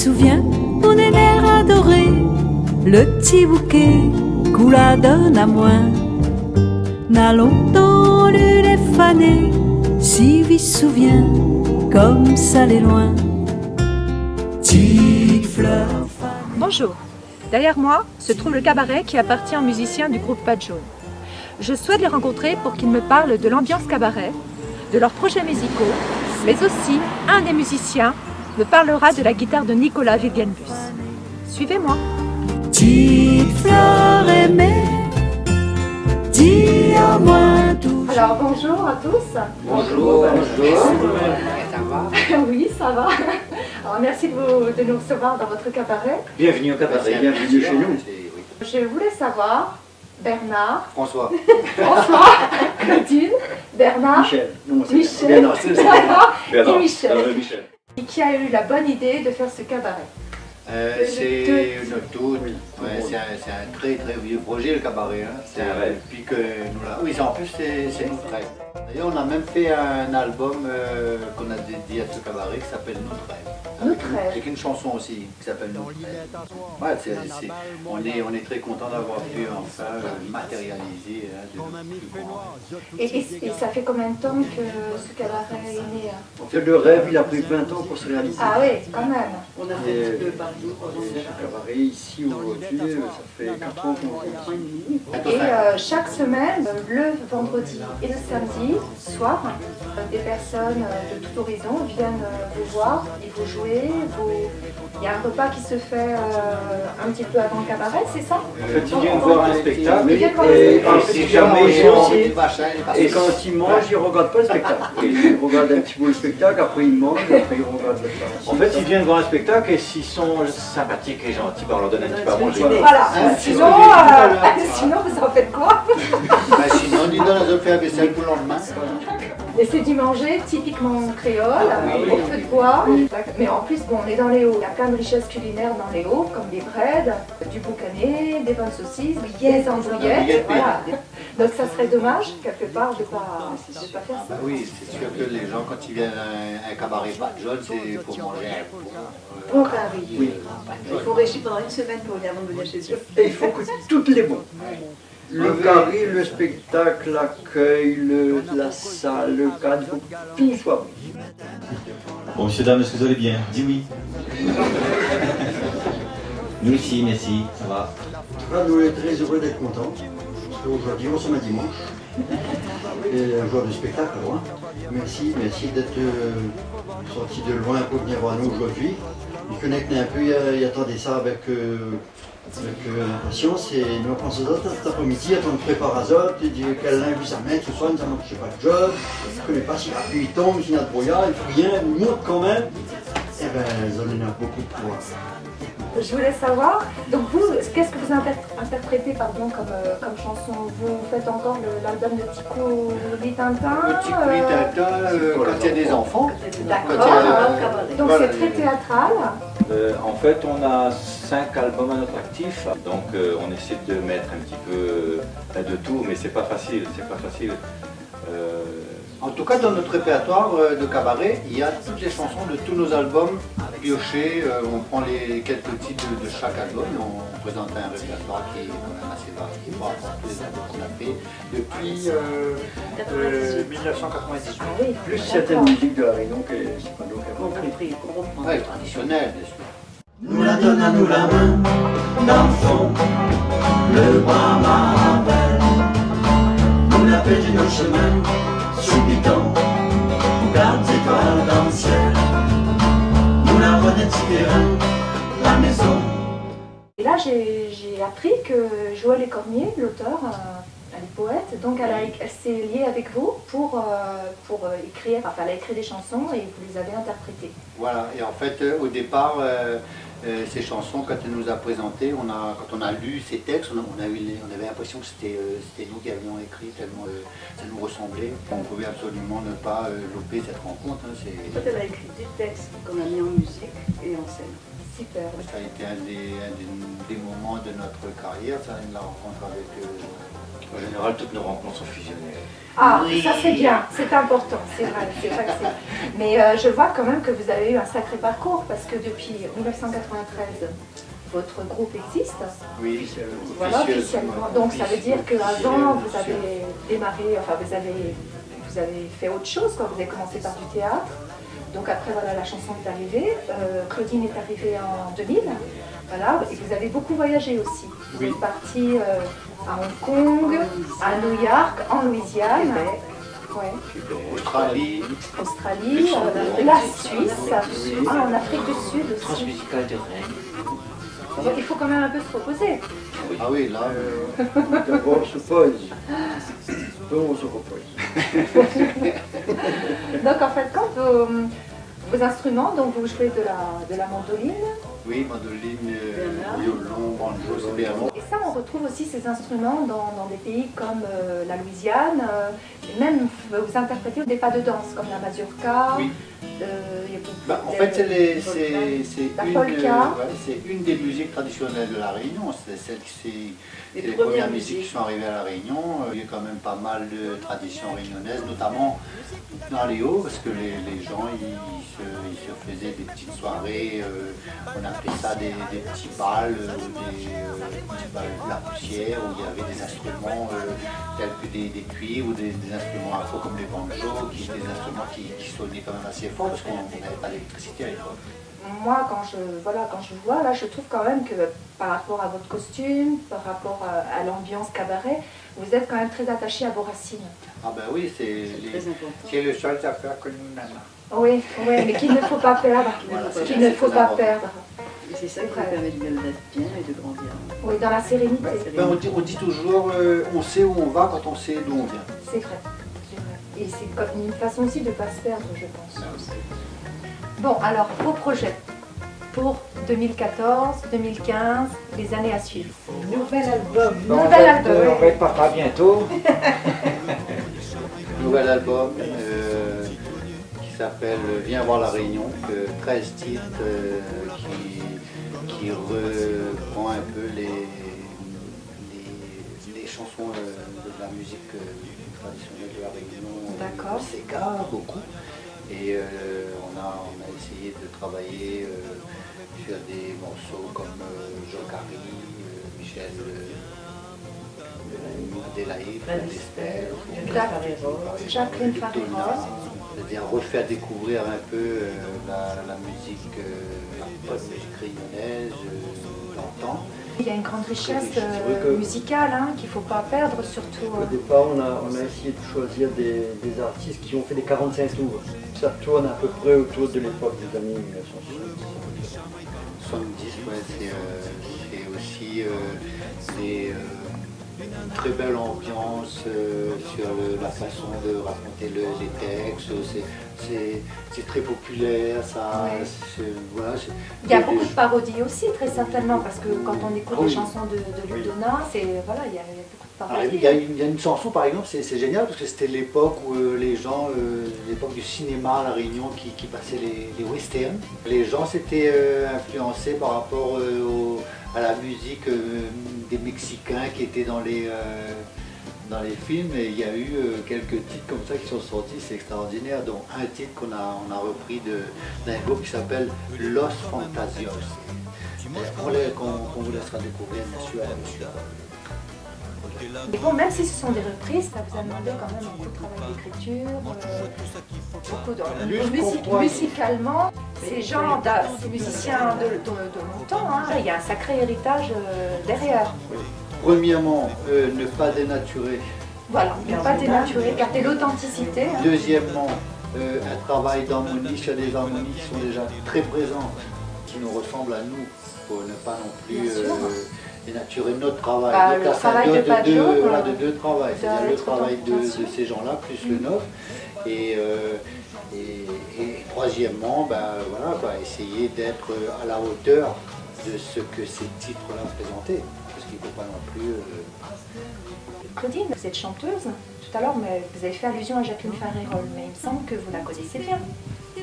souviens, mon aîné adoré, le petit bouquet qu'on la donne à moi. N'allons dans les fanés, si vi souviens, comme ça l'est loin. Petite fleur. Bonjour, derrière moi se trouve le cabaret qui appartient aux musiciens du groupe Pattes Jaunes. Je souhaite les rencontrer pour qu'ils me parlent de l'ambiance cabaret, de leurs projets musicaux, mais aussi un des musiciens me parlera de la guitare de Nicolas Wittgenbus. Suivez-moi. Petite fleur aimée, dis-moi tout. Alors bonjour à tous. Bonjour, bonjour. Ça va? Oui, ça va. Alors merci de nous recevoir dans votre cabaret. Bienvenue au cabaret, bienvenue chez nous. Je voulais savoir, Bernard, François. Claudine, Bernard, Michel. Non, c'est Michel, Bernard, c'est Bernard. et Michel, Michel. qui a eu la bonne idée de faire ce cabaret. C'est notre tout. Ouais, c'est un très très vieux projet le cabaret. Hein. C'est un rêve. Depuis que nous là. Oui, en plus c'est notre rêve. D'ailleurs, on a même fait un album qu'on a dédié à ce cabaret qui s'appelle Notre rêve. Notre rêve. Avec une chanson aussi qui s'appelle Notre rêve. Ouais, on est très content d'avoir pu enfin matérialiser de plus grand. Et ça fait combien de temps que ce cabaret est né? En fait, le rêve, il a pris 20 ans pour se réaliser. Ah oui, quand même. On a fait le cabaret ici aujourd'hui, ça fait 4 ans qu'on fait. Et chaque semaine, le vendredi et le samedi soir, des personnes de tout horizon viennent vous voir et vous jouer. Il y a un repas qui se fait un petit peu avant le cabaret, c'est ça? En fait, ils viennent voir un spectacle Ils viennent voir un spectacle. Et quand ils mangent, ils ne regardent pas le spectacle. Ils regardent un petit peu le spectacle, après ils mangent, après ils regardent le spectacle. En fait, ils viennent voir un spectacle et s'ils sont sympathiques et gentils, on leur donne un petit peu à manger. Voilà, sinon vous en faites quoi? Sinon, on dit dans la fait un vaisselle pour le lendemain. Et c'est du manger typiquement créole, au feu de bois. Mais en plus, bon, on est dans les Hauts. Il y a plein de richesses culinaires dans les Hauts, comme des braides, du boucané, des bonnes saucisses, des andouillettes. Voilà. Donc ça serait dommage, quelque part, de ne pas faire ça. Oui, c'est sûr que les gens, quand ils viennent à un cabaret Pattes Jaunes, c'est pour manger un Bon curry. Oui. Il faut régir pendant une semaine pour venir chez eux. Et il faut que tout est bon. Le carré, le spectacle, l'accueil, la salle, le cadre, il faut que tout soit bon. Bon, messieurs, dames, est-ce que vous allez bien? Dis oui. Nous aussi, merci, ça va. Nous, on est très heureux d'être contents. Parce qu'aujourd'hui, on se met dimanche. Et un jour de spectacle, loin. Merci d'être sorti de loin pour venir voir nous aujourd'hui. Ils connaissent un peu, ils attendaient ça avec impatience et nous on pense aux autres cet après-midi, on prépare à autres, il dit quel linge ça met, ce soir nous avons pas de job, je ne connais pas si la pluie tombe, s'il y a de brouillard, il faut rien, il monte quand même. Et bien, ils en ont beaucoup de pouvoir. Je voulais savoir, donc vous, qu'est-ce que vous interprétez comme chanson? Vous faites encore l'album de Tico Tintin? Le Tico Tintin, quand il y a des enfants. D'accord, donc c'est très théâtral. En fait, on a 5 albums à notre actif, donc on essaie de mettre un petit peu de tout, mais c'est pas facile, En tout cas, dans notre répertoire de cabaret, il y a toutes les chansons de tous nos albums piochés. On prend les quelques titres de chaque album et on présente un répertoire qui est quand même assez varié par rapport à tous les albums qu'on a fait depuis 1998. Plus certaines musiques de la Réunion que c'est pas d'autres. Ouais, traditionnel, bien sûr. Nous la donne à nous la main, dans le fond, le bras m'appelle. Nous la paix du notre chemin, subitant, on garde les étoiles dans le ciel. Nous la redette terrain, la maison. Et là, j'ai appris que Joëlle Écormier, l'auteur, elle est poète, donc elle s'est liée avec vous pour écrire, enfin elle a écrit des chansons et vous les avez interprétées. Voilà, et en fait, au départ, ces chansons, quand elle nous a présentées, quand on a lu ces textes, on avait l'impression que c'était nous qui avions écrit, tellement ça nous ressemblait. On ne pouvait absolument ne pas louper cette rencontre. Hein, En fait, elle a écrit des textes qu'on a mis en musique et en scène. Super. Ça a été un des moments de notre carrière, ça, la rencontre avec En général, toutes nos rencontres sont fusionnelles. Ah, ça c'est bien, c'est important, c'est vrai que c'est... Mais je vois quand même que vous avez eu un sacré parcours, parce que depuis 1993, votre groupe existe. Oui, Voilà, officiellement. Donc ça veut dire qu'avant, vous avez démarré, enfin vous avez fait autre chose, quoi. Vous avez commencé par du théâtre. Donc après, voilà, la chanson est arrivée. Claudine est arrivée en 2000. Voilà, et vous avez beaucoup voyagé aussi. Vous êtes parti à Hong Kong, à New York, en Louisiane, Australie, la Suisse, en Afrique du Sud aussi. Transmusicale de Rennes. Donc il faut quand même un peu se reposer. ah oui, là, D'abord, on se pose. Puis on se repose. Donc en fait, quand vos instruments, donc vous jouez de la mandoline, oui, mandoline, violon, banjo, c'est bien. et ça on retrouve aussi ces instruments dans des pays comme la Louisiane, et même vous interprétez des pas de danse comme la mazurka. Oui. En fait, c'est une des musiques traditionnelles de la Réunion. C'est celle qui c'est les premières musiques qui sont arrivées à la Réunion. Il y a quand même pas mal de traditions réunionnaises, notamment dans les Hauts, parce que les gens ils se faisaient des petites soirées, on appelait ça des petits bals, petits bals de la poussière, où il y avait des instruments tels que des cuivres ou des instruments afro comme les banjos, qui étaient des instruments qui sonnaient quand même assez fort, parce qu'on n'avait pas d'électricité à l'époque. Moi, quand je vous vois, là, je trouve quand même que par rapport à votre costume, par rapport à l'ambiance cabaret, vous êtes quand même très attaché à vos racines. Ah ben oui, c'est le seul affaire que nous avons. Oui, mais qu'il ne faut pas perdre. Voilà, qu'il ne faut pas perdre. Et c'est ça qui nous permet d'être bien et de grandir. Oui, dans la sérénité. Ben, on dit toujours, on sait où on va quand on sait d'où on vient. C'est vrai. Et c'est comme une façon aussi de ne pas se perdre, je pense. Bon, alors, vos projets pour 2014, 2015, les années à suivre. Nouvel album. Nouvel album. On va être papa bientôt. Nouvel album qui s'appelle Viens voir la Réunion, 13 titres qui reprend un peu les chansons de la musique traditionnelle de la Réunion. D'accord. Sega, beaucoup. Et on a essayé de travailler sur des morceaux comme Jocari, Michel Adélaïde, Estelle, Jacqueline Farero. c'est-à-dire refaire découvrir un peu la musique, la pop musique réunionnaise d'antan. Il y a une grande richesse musicale qu'il ne faut pas perdre, surtout. Au départ, on a essayé de choisir des artistes qui ont fait des 45 tours. Ça tourne à peu près autour de l'époque des années 1970. 70, ouais, c'est aussi une très belle ambiance sur la façon de raconter les textes. C'est très populaire, ça. Ouais. Voilà, il y a beaucoup de parodies aussi, très certainement, parce que quand on écoute les chansons de Ludona, il y a beaucoup de parodies. Il y a une chanson, par exemple, c'est génial, parce que c'était l'époque où les gens, l'époque du cinéma à La Réunion qui passait les westerns. Les gens s'étaient influencés par rapport à la musique des Mexicains qui étaient dans les films, et il y a eu quelques titres comme ça qui sont sortis, c'est extraordinaire, dont un titre qu'on a repris d'un groupe qui s'appelle Los Fantasios. Qu'on vous laissera découvrir, bien sûr. Mais bon, même si ce sont des reprises, ça vous a demandé quand même beaucoup de travail d'écriture, beaucoup de musicalement. Ces musiciens de longtemps, il y a un sacré héritage derrière. Premièrement, ne pas dénaturer. Voilà, ne pas dénaturer, garder l'authenticité. Deuxièmement, un travail d'harmonie sur des harmonies qui sont déjà très présentes, qui nous ressemblent à nous, pour ne pas non plus dénaturer notre travail. Donc là, ça donne de deux travails, c'est-à-dire le travail de ces gens-là, plus le nôtre. Et troisièmement, essayer d'être à la hauteur de ce que ces titres-là présentaient. Parce qu'il ne faut pas non plus... Claudine, vous êtes chanteuse. Tout à l'heure, vous avez fait allusion à Jacqueline Farero, mais il me semble que vous la connaissez bien.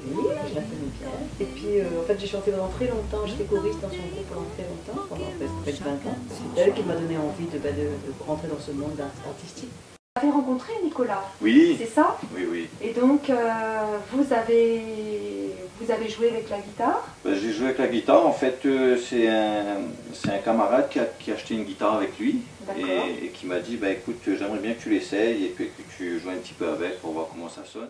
Oui, je la connais bien. Et puis, en fait, j'ai chanté pendant très longtemps. J'étais choriste dans son groupe pendant très longtemps, pendant peut-être 20 ans. C'est elle qui m'a donné envie de rentrer dans ce monde artistique. Vous avez rencontré Nicolas, Oui, c'est ça? oui, oui. Et donc, vous avez joué avec la guitare? J'ai joué avec la guitare. En fait, c'est un camarade qui a acheté une guitare avec lui et qui m'a dit, bah, écoute, j'aimerais bien que tu l'essayes et puis que tu joues un petit peu avec pour voir comment ça sonne.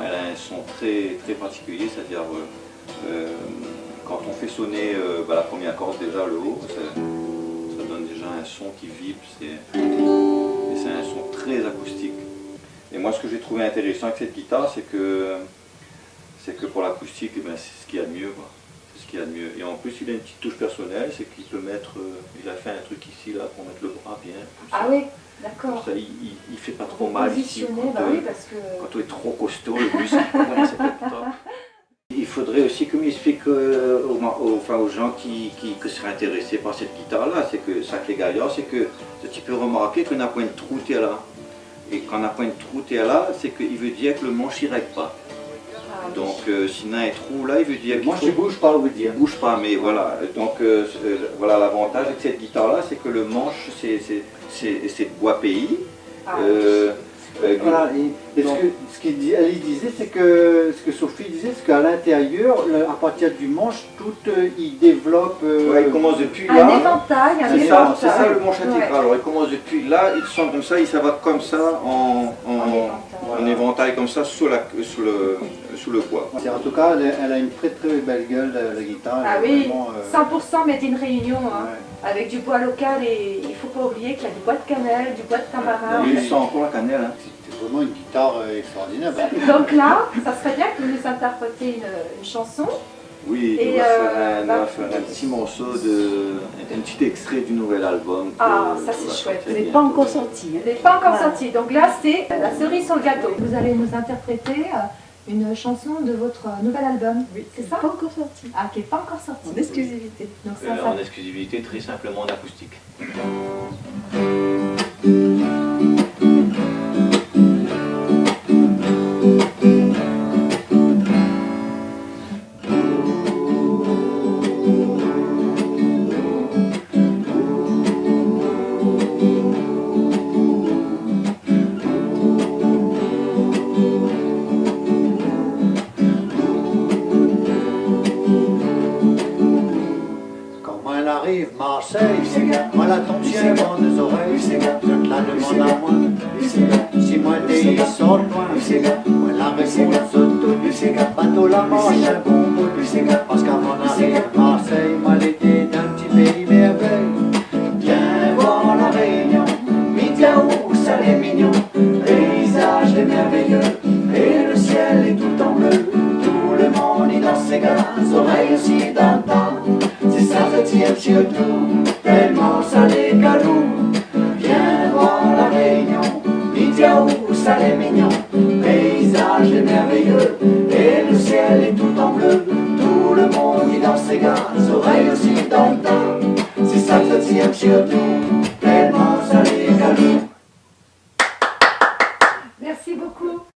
Elle a un son très, très particulier, c'est-à-dire quand on fait sonner la première corde, déjà le haut, ça donne déjà un son qui vibre, c'est un son très acoustique. Et moi, ce que j'ai trouvé intéressant avec cette guitare, c'est que pour l'acoustique, c'est ce qu'il y a de mieux, quoi. C'est ce qu'il y a de mieux. Et en plus, il a une petite touche personnelle, c'est qu'il peut mettre, il a fait un truc ici, là, pour mettre le bras bien. Ah oui, d'accord. Ça, il fait pas trop mal ici. Oui, parce que... Quand on est trop costaud, le muscle, voilà, c'est pas top. Il faudrait aussi que m'explique aux gens qui seraient intéressés par cette guitare-là, c'est que ça que les gaillards, c'est que tu peux remarquer qu'on a point de trou t'es là. Et quand on a point de trou t'es là, c'est qu'il veut dire que le manche il règle pas. Donc s'il y a un trou là, il veut dire que le manche ne bouge pas, on veut dire. Il bouge pas, mais voilà. Donc voilà, l'avantage avec cette guitare-là, c'est que le manche c'est de bois pays. Voilà, et ce qu'elle disait, c'est que ce que Sophie disait, c'est qu'à l'intérieur, à partir du manche, tout il développe. Il commence depuis un là. éventail, C'est ça le manche intégral. Alors il commence depuis là, il descend comme ça, il va comme ça en éventail comme ça sous le bois. En tout cas, elle a une très très belle gueule, la guitare. Ah oui, vraiment, 100% made in Réunion, hein, ouais. avec du bois local et il ne faut pas oublier qu'il y a du bois de cannelle, du bois de tamarin. Oui, c'est encore la cannelle. Hein. C'est vraiment une guitare extraordinaire. Donc là, ça serait bien que vous nous interprétiez une chanson. Oui, on va faire un petit morceau, un petit extrait du nouvel album. Ah, ça c'est chouette. Il n'est pas encore sorti. Il n'est pas encore sorti. Donc là, c'est la cerise sur le gâteau. Vous allez nous interpréter une chanson de votre nouvel album. Oui, c'est ça? Pas encore sorti. Ah, qui n'est pas encore sorti. En exclusivité. Donc ça, En exclusivité, très simplement en acoustique. Marseille, moi la tombe tient dans les oreilles, je te la demande à moi. Si moi t'es sort loin, moi la réponse tout, bateau la manche un bon bout, parce qu'à mon arrive Marseille, moi l'été d'un petit pays merveille. Viens voir la Réunion, Midiaou, ça les mignon, paysage est merveilleux, et le ciel est tout en bleu, tout le monde y danse ses gaz, oreilles aussi dans le temps. C'est ça le tire sur tout, tellement ça les calou. Viens voir la Réunion, Midiaou, ça les mignon, paysage est merveilleux, et le ciel est tout en bleu, tout le monde y danse ses gaz, oreilles aussi dans le temps. C'est ça le tire sur tout, tellement ça les calou. Merci beaucoup.